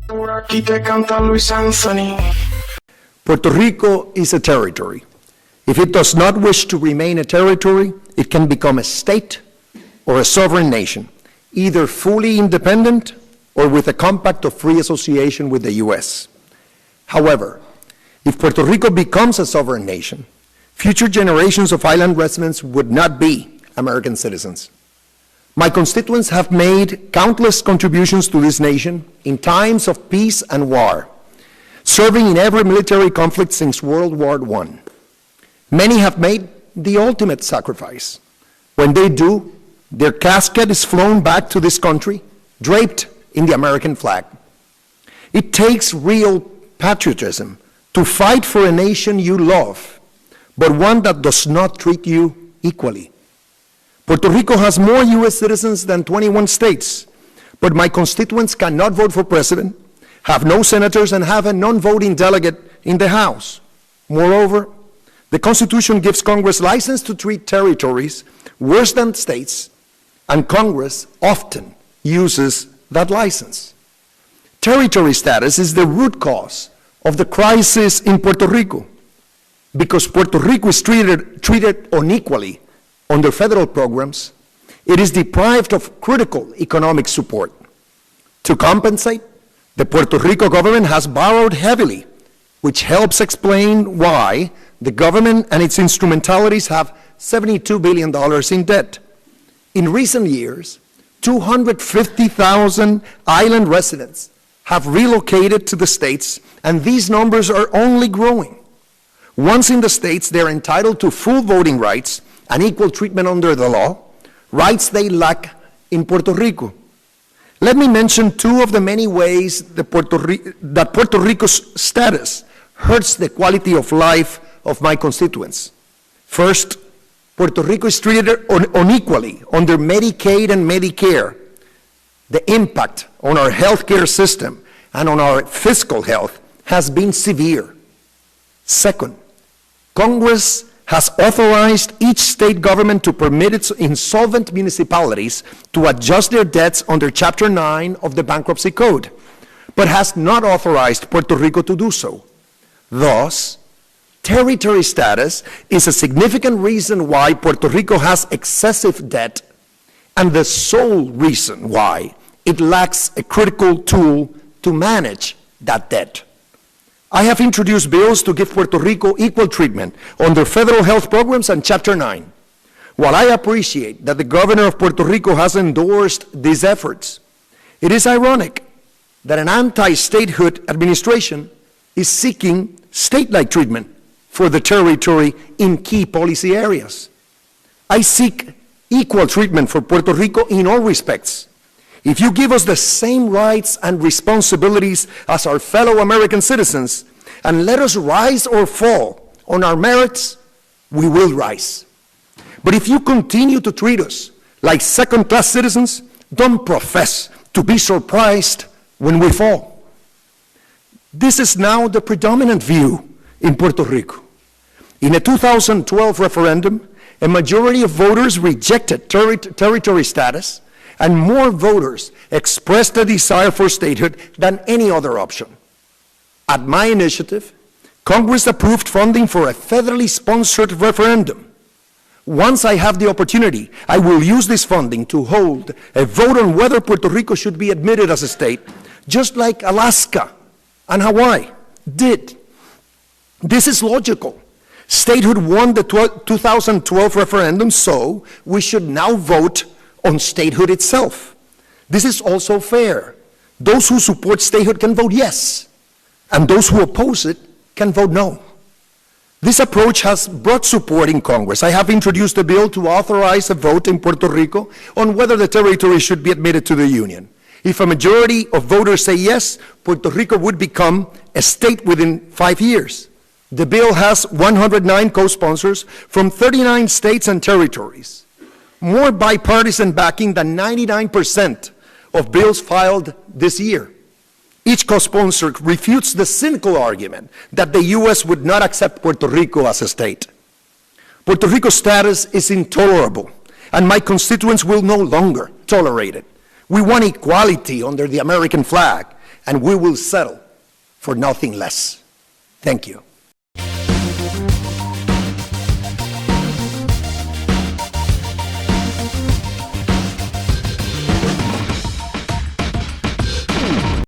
Aquí te canta Luis Anthony. Puerto Rico is a territory. If it does not wish to remain a territory, it can become a state or a sovereign nation, either fully independent or with a compact of free association with the U.S. However, if Puerto Rico becomes a sovereign nation, future generations of island residents would not be American citizens. My constituents have made countless contributions to this nation in times of peace and war, serving in every military conflict since World War I. Many have made the ultimate sacrifice. When they do, their casket is flown back to this country, draped in the American flag. It takes real patriotism to fight for a nation you love, but one that does not treat you equally. Puerto Rico has more U.S. citizens than 21 states, but my constituents cannot vote for president, have no senators, and have a non-voting delegate in the House. Moreover, the Constitution gives Congress license to treat territories worse than states, and Congress often uses that license. Territory status is the root cause of the crisis in Puerto Rico, because Puerto Rico is treated unequally under federal programs. It is deprived of critical economic support. To compensate, the Puerto Rico government has borrowed heavily, which helps explain why the government and its instrumentalities have $72 billion in debt. In recent years, 250,000 island residents have relocated to the states, and these numbers are only growing. Once in the states, they're entitled to full voting rights and equal treatment under the law, rights they lack in Puerto Rico. Let me mention two of the many ways that Puerto Rico's status hurts the quality of life of my constituents. First, Puerto Rico is treated unequally under Medicaid and Medicare. The impact on our healthcare system and on our fiscal health has been severe. Second, Congress has authorized each state government to permit its insolvent municipalities to adjust their debts under Chapter 9 of the Bankruptcy Code, but has not authorized Puerto Rico to do so. Thus, territory status is a significant reason why Puerto Rico has excessive debt, and the sole reason why it lacks a critical tool to manage that debt. I have introduced bills to give Puerto Rico equal treatment under federal health programs and Chapter 9. While I appreciate that the governor of Puerto Rico has endorsed these efforts, it is ironic that an anti-statehood administration is seeking state-like treatment for the territory in key policy areas. I seek equal treatment for Puerto Rico in all respects. If you give us the same rights and responsibilities as our fellow American citizens, and let us rise or fall on our merits, we will rise. But if you continue to treat us like second-class citizens, don't profess to be surprised when we fall. This is now the predominant view in Puerto Rico. In a 2012 referendum, a majority of voters rejected territory status, and more voters expressed a desire for statehood than any other option. At my initiative, Congress approved funding for a federally sponsored referendum. Once I have the opportunity, I will use this funding to hold a vote on whether Puerto Rico should be admitted as a state, just like Alaska and Hawaii did. This is logical. Statehood won the 2012 referendum, so we should now vote on statehood itself. This is also fair. Those who support statehood can vote yes, and those who oppose it can vote no. This approach has brought support in Congress. I have introduced a bill to authorize a vote in Puerto Rico on whether the territory should be admitted to the Union. If a majority of voters say yes, Puerto Rico would become a state within 5 years. The bill has 109 co-sponsors from 39 states and territories. More bipartisan backing than 99% of bills filed this year. Each co-sponsor refutes the cynical argument that the U.S. would not accept Puerto Rico as a state. Puerto Rico's status is intolerable, and my constituents will no longer tolerate it. We want equality under the American flag, and we will settle for nothing less. Thank you.